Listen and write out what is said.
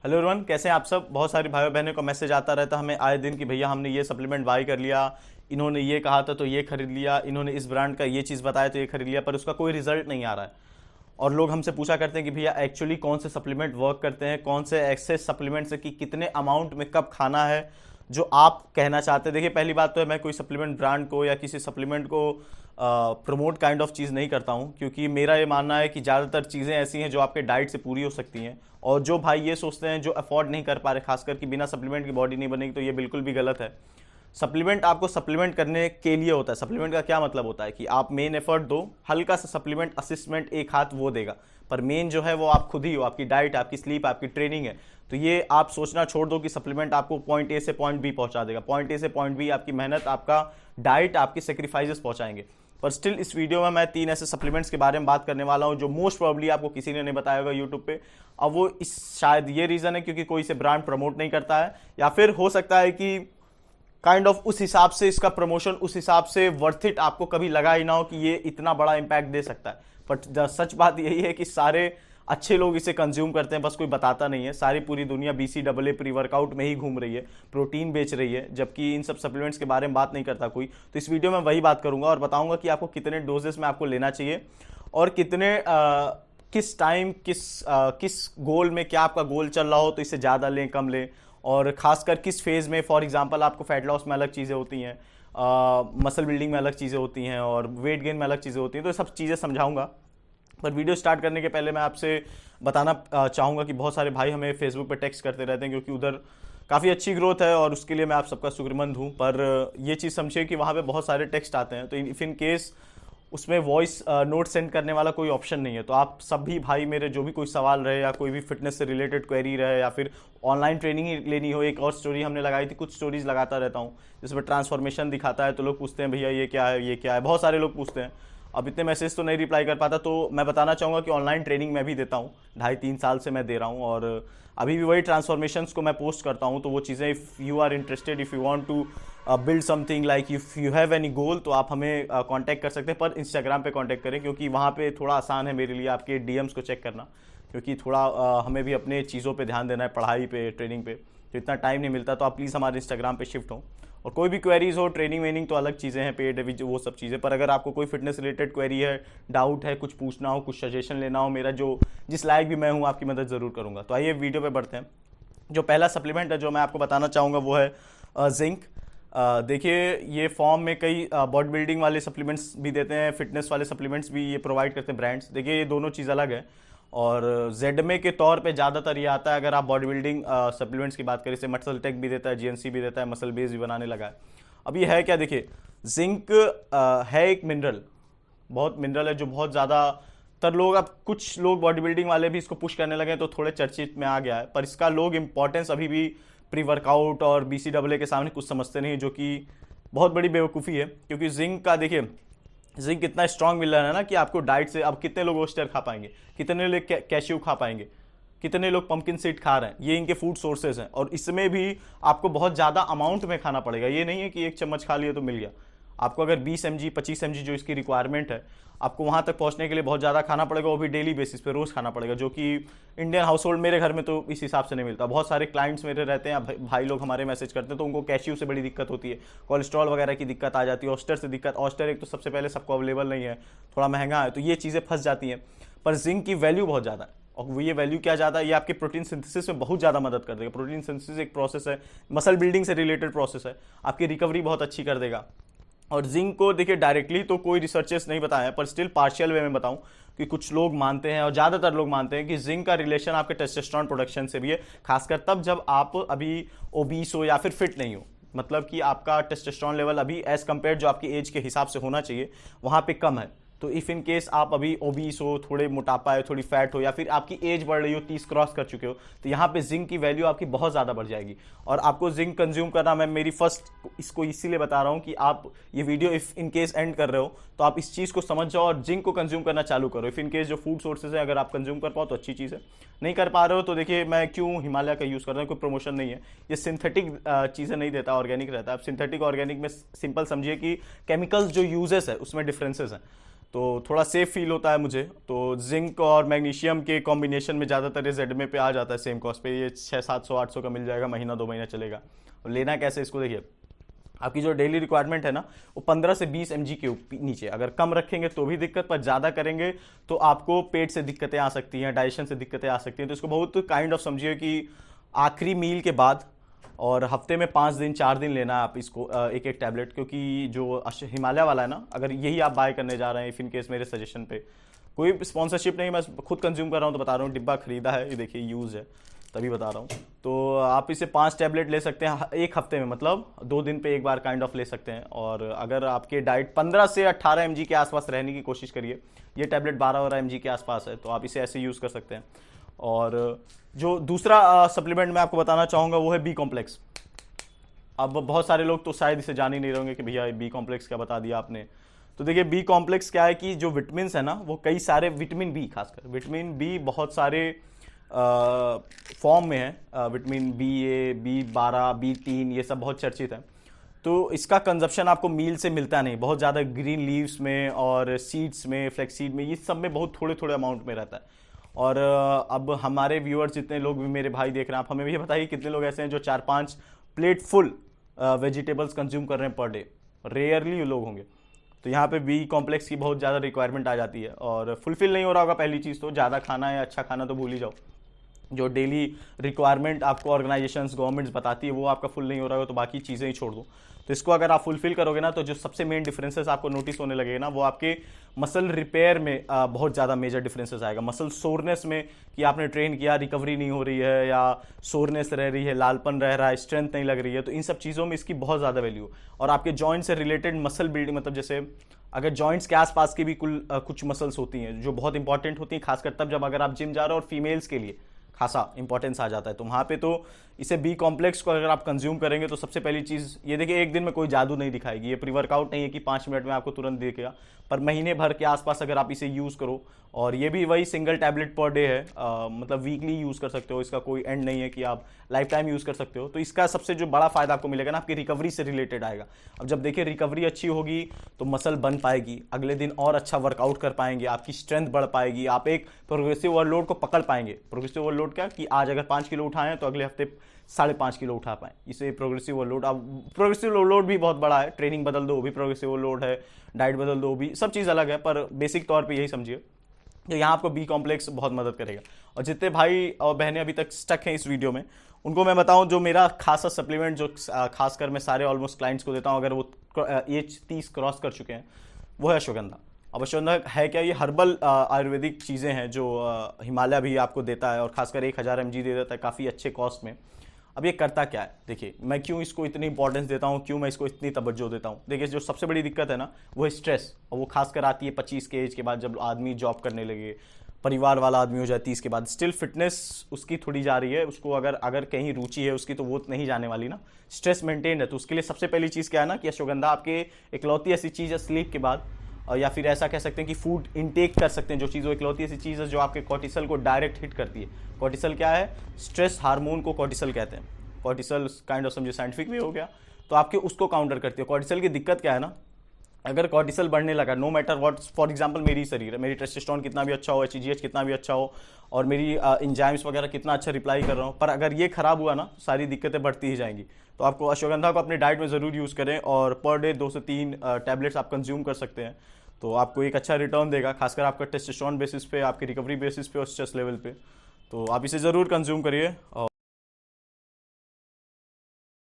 Hello everyone, कैसे हैं आप सब। बहुत सारे भाइयों बहनों का मैसेज आता रहता है हमें आए दिन कि भैया हमने ये सप्लीमेंट बाई कर लिया, इन्होंने ये कहा था तो ये खरीद लिया, इन्होंने इस ब्रांड का ये चीज़ बताया तो ये खरीद लिया, पर उसका कोई रिजल्ट नहीं आ रहा है। और लोग हमसे पूछा करते हैं कि भैया एक्चुअली कौन से सप्लीमेंट वर्क करते हैं, कौन से एक्सेस सप्लीमेंट से कि कितने अमाउंट में कब खाना है जो आप कहना चाहते हैं। देखिए, पहली बात तो है मैं कोई सप्लीमेंट ब्रांड को या किसी सप्लीमेंट को प्रमोट काइंड ऑफ चीज़ नहीं करता हूँ, क्योंकि मेरा ये मानना है कि ज़्यादातर चीज़ें ऐसी हैं जो आपके डाइट से पूरी हो सकती हैं। और जो भाई ये सोचते हैं, जो अफोर्ड नहीं कर पा रहे, खासकर कि बिना सप्लीमेंट की बॉडी नहीं बनेगी, तो ये बिल्कुल भी गलत है। सप्लीमेंट आपको सप्लीमेंट करने के लिए होता है। सप्लीमेंट का क्या मतलब होता है कि आप मेन एफर्ट दो, हल्का सा सप्लीमेंट असिस्टमेंट एक हाथ वो देगा, पर मेन जो है वो आप खुद ही हो। आपकी डाइट, आपकी स्लीप, आपकी ट्रेनिंग है। तो ये आप सोचना छोड़ दो कि सप्लीमेंट आपको पॉइंट ए से पॉइंट बी पहुंचा देगा। पॉइंट ए से पॉइंट बी आपकी मेहनत, आपका डाइट, आपकी सेक्रीफाइसेस पहुंचाएंगे। पर स्टिल इस वीडियो में मैं 3 ऐसे सप्लीमेंट्स के बारे में बात करने वाला हूं जो मोस्ट प्रोबेबली आपको किसी ने नहीं बताया होगा यूट्यूब पे। अब वो इस शायद ये रीज़न है क्योंकि कोई से ब्रांड प्रमोट नहीं करता है, या फिर हो सकता है कि काइंड ऑफ उस हिसाब से इसका प्रमोशन उस हिसाब से वर्थ इट आपको कभी लगा ही ना हो कि ये इतना बड़ा इंपैक्ट दे सकता है। बट सच बात यही है कि सारे अच्छे लोग इसे कंज्यूम करते हैं, बस कोई बताता नहीं है। सारी पूरी दुनिया BCAA प्री वर्कआउट में ही घूम रही है, प्रोटीन बेच रही है, जबकि इन सब सप्लीमेंट्स के बारे में बात नहीं करता कोई। तो इस वीडियो में वही बात करूंगा और बताऊंगा कि आपको कितने डोजेस में आपको लेना चाहिए और कितने किस टाइम किस गोल में, क्या आपका गोल चल रहा हो तो इसे ज़्यादा लें कम लें, और खासकर किस फेज़ में। फॉर एग्जांपल आपको फैट लॉस में अलग चीज़ें होती हैं, मसल बिल्डिंग में अलग चीज़ें होती हैं, और वेट गेन में अलग चीज़ें होती हैं। तो ये सब चीज़ें समझाऊंगा। पर वीडियो स्टार्ट करने के पहले मैं आपसे बताना चाहूँगा कि बहुत सारे भाई हमें फेसबुक पे टेक्स्ट करते रहते हैं, क्योंकि उधर काफ़ी अच्छी ग्रोथ है और उसके लिए मैं आप सबका शुक्रमंद हूँ। पर ये चीज़ समझिए कि वहाँ पे बहुत सारे टेक्स्ट आते हैं, तो इफ़ इन केस उसमें वॉइस नोट सेंड करने वाला कोई ऑप्शन नहीं है, तो आप सभी भाई मेरे जो भी कोई सवाल रहे या कोई भी फिटनेस से रिलेटेड क्वेरी रहे या फिर ऑनलाइन ट्रेनिंग ही लेनी हो। एक और स्टोरी हमने लगाई थी, कुछ स्टोरीज लगाता रहता हूँ जिसमें ट्रांसफॉर्मेशन दिखाता है, तो लोग पूछते हैं भैया ये क्या है, ये क्या है, बहुत सारे लोग पूछते हैं। अब इतने मैसेज तो नहीं रिप्लाई कर पाता, तो मैं बताना चाहूँगा कि ऑनलाइन ट्रेनिंग मैं भी देता हूँ, 2.5-3 साल से मैं दे रहा हूँ, और अभी भी वही ट्रांसफॉर्मेशंस को मैं पोस्ट करता हूँ। तो वो चीज़ें, if you are interested, if you want to build something, like if you have any goal, तो आप हमें कांटेक्ट कर सकते हैं। पर इंस्टाग्राम पे कांटेक्ट करें, क्योंकि वहाँ पे थोड़ा आसान है मेरे लिए आपके DMs को चेक करना, क्योंकि थोड़ा हमें भी अपने चीज़ों पे ध्यान देना है, पढ़ाई पे, ट्रेनिंग पे, तो इतना टाइम नहीं मिलता। तो आप प्लीज़ हमारे इंस्टाग्राम पे शिफ्ट हो, और कोई भी क्वेरीज हो, ट्रेनिंग वेनिंग तो अलग चीज़ें हैं, पेड वो सब चीज़ें। पर अगर आपको कोई फिटनेस रिलेटेड क्वेरी है, डाउट है, कुछ पूछना हो, कुछ सजेशन लेना हो, मेरा जो जिस लायक भी मैं हूँ आपकी मदद ज़रूर करूँगा। तो आइए वीडियो पे बढ़ते हैं। जो पहला सप्लीमेंट है जो मैं आपको बताना चाहूँगा वो है जिंक। देखिए, ये फॉर्म में कई बॉडी बिल्डिंग वाले सप्लीमेंट्स भी देते हैं, फिटनेस वाले सप्लीमेंट्स भी ये प्रोवाइड करते हैं ब्रांड्स। देखिए, ये दोनों चीज़ अलग है, और जेडमे के तौर पे ज़्यादातर ये आता है। अगर आप बॉडी बिल्डिंग सप्लीमेंट्स की बात करें, जैसे मसल टेक भी देता है, GNC भी देता है, मसल बेस भी बनाने लगा है। अब ये है क्या, देखिए, जिंक है एक मिनरल, बहुत मिनरल है जो बहुत ज़्यादा तर लोग, अब कुछ लोग बॉडी बिल्डिंग वाले भी इसको पुश करने लगे तो थोड़े चर्चित में आ गया है। पर इसका लोग इंपॉर्टेंस अभी भी प्री वर्कआउट और BCAA के सामने कुछ समझते नहीं, जो कि बहुत बड़ी बेवकूफ़ी है। क्योंकि जिंक का देखिए, जिंक इतना स्ट्रांग मिल रहा है ना कि आपको डाइट से, अब कितने लोग ओस्टर खा पाएंगे, कितने लोग कैश्यू खा पाएंगे, कितने लोग पंपकिन सीड खा रहे हैं, ये इनके फूड सोर्सेज हैं। और इसमें भी आपको बहुत ज़्यादा अमाउंट में खाना पड़ेगा, ये नहीं है कि एक चम्मच खा लिया तो मिल गया। आपको अगर 20 mg 25 mg जो इसकी रिक्वायरमेंट है, आपको वहाँ तक पहुँचने के लिए बहुत ज़्यादा खाना पड़ेगा, वो भी डेली बेसिस पे, रोज़ खाना पड़ेगा, जो कि इंडियन हाउस होल्ड, मेरे घर में तो इस हिसाब से नहीं मिलता। बहुत सारे क्लाइंट्स मेरे रहते हैं, भाई लोग हमारे मैसेज करते हैं, तो उनको कैश्यू से बड़ी दिक्कत होती है, कोलेस्ट्रॉल वगैरह की दिक्कत आ जाती है, ऑस्टर से दिक्कत। ऑस्टर एक तो सबसे पहले सबको अवेलेबल नहीं है, थोड़ा महंगा है, तो ये चीज़ें फंस जाती हैं। पर जिंक की वैल्यू बहुत ज़्यादा है, और ये वैल्यू क्या ज़्यादा है, ये आपके प्रोटीन सिंथेसिस में बहुत ज़्यादा मदद कर देगा। प्रोटीन सिंथेसिस एक प्रोसेस है, मसल बिल्डिंग से रिलेटेड प्रोसेस है, आपकी रिकवरी बहुत अच्छी कर देगा। और जिंक को देखिए, डायरेक्टली तो कोई रिसर्चेस नहीं बताया है, पर स्टिल पार्शियल वे में बताऊं कि कुछ लोग मानते हैं और ज़्यादातर लोग मानते हैं कि जिंक का रिलेशन आपके टेस्टोस्टेरोन प्रोडक्शन से भी है, खासकर तब जब आप अभी ओबीस हो या फिर फिट नहीं हो, मतलब कि आपका टेस्टोस्टेरोन लेवल अभी एज कम्पेयर जो आपकी एज के हिसाब से होना चाहिए वहाँ पे कम है। तो इफ़ इन केस आप अभी ओबीस हो, थोड़े मोटापा है, थोड़ी फैट हो, या फिर आपकी एज बढ़ रही हो, 30 क्रॉस कर चुके हो, तो यहाँ पे जिंक की वैल्यू आपकी बहुत ज़्यादा बढ़ जाएगी। और आपको जिंक कंज्यूम करना, मैं मेरी फर्स्ट इसको इसीलिए बता रहा हूँ कि आप ये video if in case and कर रहे हो तो आप इस चीज़ को समझ जाओ और जिंक को कंज्यूम करना चालू करो। इफ़ इन केस जो फूड सोर्सेज है अगर आप कंज्यूम कर पाओ तो अच्छी चीज़ है, नहीं कर पा रहे हो तो देखिए, मैं क्यों हिमालय का यूज़ कर रहा हूँ, कोई प्रमोशन नहीं है, ये सिंथेटिक चीज़ें नहीं देता, ऑर्गेनिक रहता है। अब सिंथेटिक ऑर्गेनिक में सिंपल समझिए कि केमिकल्स जो यूजेस है उसमें डिफरेंसेस हैं। तो थोड़ा सेफ फील होता है मुझे। तो जिंक और मैग्नीशियम के कॉम्बिनेशन में ज़्यादातर ये जेडमे पे आ जाता है सेम कॉस्ट पे, ये 600-700-800 का मिल जाएगा, महीना 2 महीना चलेगा। और लेना कैसे इसको देखिए, आपकी जो डेली रिक्वायरमेंट है ना वो 15 से 20 mg के नीचे, अगर कम रखेंगे तो भी दिक्कत, पर ज़्यादा करेंगे तो आपको पेट से दिक्कतें आ सकती हैं, डाइजेशन से दिक्कतें आ सकती हैं। तो इसको बहुत काइंड ऑफ समझिए कि आखिरी मील के बाद और हफ्ते में 5 दिन 4 दिन लेना है आप इसको एक एक टैबलेट, क्योंकि जो हिमालय वाला है ना, अगर यही आप बाय करने जा रहे हैं इफ इन केस मेरे सजेशन पे, कोई स्पॉन्सरशिप नहीं, मैं खुद कंज्यूम कर रहा हूँ तो बता रहा हूँ, डिब्बा खरीदा है, ये देखिए यूज़ है तभी बता रहा हूँ। तो आप इसे 5 टैबलेट ले सकते हैं एक हफ्ते में, मतलब 2 दिन पे एक बार काइंड ऑफ ले सकते हैं। और अगर आपके डाइट 15 से 18 mg के आसपास रहने की कोशिश करिए, ये टैबलेट 12 mg के आसपास है, तो आप इसे ऐसे यूज़ कर सकते हैं। और जो दूसरा सप्लीमेंट मैं आपको बताना चाहूँगा वो है बी कॉम्प्लेक्स। अब बहुत सारे लोग तो शायद इसे जान ही नहीं रहेंगे कि भैया बी कॉम्प्लेक्स क्या बता दिया आपने। तो देखिए बी कॉम्प्लेक्स क्या है कि जो विटामिन है ना, वो कई सारे विटामिन बी, खासकर विटामिन बी बहुत सारे फॉर्म में है, विटामिन BA, B12, B3, ये सब बहुत चर्चित है। तो इसका कंजप्शन आपको मील से मिलता नहीं, बहुत ज़्यादा ग्रीन लीव्स में और सीड्स में, फ्लैक्स सीड में, ये सब में बहुत थोड़े थोड़े अमाउंट में रहता है। और अब हमारे व्यूअर्स जितने लोग भी मेरे भाई देख रहे हैं, आप हमें भी बताइए कितने लोग ऐसे हैं जो 4-5 प्लेट फुल वेजिटेबल्स कंज्यूम कर रहे हैं पर डे, रेयरली लोग होंगे। तो यहाँ पे बी कॉम्प्लेक्स की बहुत ज़्यादा रिक्वायरमेंट आ जाती है और फुलफिल नहीं हो रहा होगा। पहली चीज़ तो ज़्यादा खाना है, अच्छा खाना तो भूल ही जाओ, जो डेली रिक्वायरमेंट आपको ऑर्गेनाइजेशंस गवर्नमेंट्स बताती है वो आपका फुल नहीं हो रहा है, तो बाकी चीज़ें ही छोड़ दो। तो इसको अगर आप फुलफिल करोगे ना, तो जो सबसे मेन डिफरेंसेस आपको नोटिस होने लगेगा ना, वो आपके मसल रिपेयर में बहुत ज़्यादा मेजर डिफरेंसेस आएगा। मसल सोरनेस में, कि आपने ट्रेन किया, रिकवरी नहीं हो रही है, या सोरनेस रह रही है, लालपन रह रहा है, स्ट्रेंथ नहीं लग रही है, तो इन सब चीज़ों में इसकी बहुत ज़्यादा वैल्यू। और आपके जॉइंट से रिलेटेड मसल बिल्डिंग, मतलब जैसे अगर जॉइंट्स के आसपास की भी कुछ मसल्स होती हैं जो बहुत इंपॉर्टेंट होती हैं, खासकर तब जब अगर आप जिम जा रहे हो, और फीमेल्स के लिए खासा इंपॉर्टेंस आ जाता है, तो वहाँ पे तो इसे बी कॉम्प्लेक्स को अगर आप कंज्यूम करेंगे तो सबसे पहली चीज़ ये देखिए, एक दिन में कोई जादू नहीं दिखाएगी, ये प्री वर्कआउट नहीं है कि 5 मिनट में आपको तुरंत दिखेगा, पर महीने भर के आसपास अगर आप इसे यूज़ करो, और ये भी वही सिंगल टैबलेट पर डे है, मतलब वीकली यूज़ कर सकते हो, इसका कोई एंड नहीं है कि आप लाइफ टाइम यूज़ कर सकते हो। तो इसका सबसे जो बड़ा फायदा आपको मिलेगा ना, आपकी रिकवरी से रिलेटेड आएगा। अब जब देखिए रिकवरी अच्छी होगी तो मसल बन पाएगी, अगले दिन और अच्छा वर्कआउट कर पाएंगे, आपकी स्ट्रेंथ बढ़ पाएगी, आप एक प्रोग्रेसिव ओवरलोड को पकड़ पाएंगे। प्रोग्रेसिव ओवरलोड क्या कि आज अगर 5 किलो उठाएं तो अगले हफ्ते 5.5 किलो उठा पाएं, इसे प्रोग्रेसिव ओवरलोड। अब प्रोग्रेसिव ओवरलोड भी बहुत बड़ा है, ट्रेनिंग बदल दो वो भी प्रोग्रेसिव ओवरलोड है, डाइट बदल दो वो भी, सब चीज़ अलग है, पर बेसिक तौर पे यही समझिए। तो यहाँ आपको बी कॉम्प्लेक्स बहुत मदद करेगा। और जितने भाई और बहनें अभी तक स्टक हैं इस वीडियो में, उनको मैं बताऊं, जो मेरा खासा सप्लीमेंट जो खासकर मैं सारे ऑलमोस्ट क्लाइंट्स को देता हूं, अगर वो एज 30 क्रॉस कर चुके हैं, वो है अश्वगंधा। अब अश्वगंधा है क्या? ये हर्बल आयुर्वेदिक चीज़ें हैं जो हिमालय भी आपको देता है, और खासकर 1000 mg दे देता है काफ़ी अच्छे कॉस्ट में। अब ये करता क्या है, देखिए मैं क्यों इसको इतनी इंपॉर्टेंस देता हूँ, क्यों मैं इसको इतनी तवज्जो देता हूँ। देखिए जो सबसे बड़ी दिक्कत है ना, वो है स्ट्रेस, और वो खासकर आती है 25 के एज के बाद, जब आदमी जॉब करने लगे, परिवार वाला आदमी हो जाए 30 के बाद। स्टिल फिटनेस उसकी थोड़ी जा रही है, उसको अगर कहीं रुचि है उसकी, तो वो नहीं जाने वाली ना, स्ट्रेस मेंटेन है। तो उसके लिए सबसे पहली चीज़ क्या है ना, कि अश्वगंधा आपके इकलौती ऐसी चीज़ है स्लीप के बाद, या फिर ऐसा कह सकते हैं कि फूड इनटेक कर सकते हैं, जो चीज़ वो इकलौती ऐसी चीज़ है जो आपके कॉर्टिसल को डायरेक्ट हिट करती है। कॉर्टिसल क्या है? स्ट्रेस हार्मोन को कॉर्टिसल कहते हैं। कॉर्टिसल काइंड ऑफ समझिए साइंटिफिक भी हो गया, तो आपके उसको काउंटर करती है। कॉर्टिसल की दिक्कत क्या है ना, अगर कॉर्टिसल बढ़ने लगा, no matter what, for example मेरी शरीर है, मेरी टेस्टोस्टेरोन कितना भी अच्छा हो, HGH कितना भी अच्छा हो, और मेरी एंजाइम्स वगैरह कितना अच्छा रिप्लाई कर रहा हूँ, पर अगर ये खराब हुआ ना, सारी दिक्कतें बढ़ती ही जाएंगी। तो आपको अश्वगंधा को अपने डाइट में ज़रूर यूज़ करें, और पर डे 2 से 3 टैबलेट्स आप कंज्यूम कर सकते हैं, तो आपको एक अच्छा रिटर्न देगा, खासकर आपका टेस्टोस्टेरोन बेसिस पे, आपकी रिकवरी बेसिस पे और स्ट्रेस लेवल पे। तो आप इसे ज़रूर कंज्यूम करिए।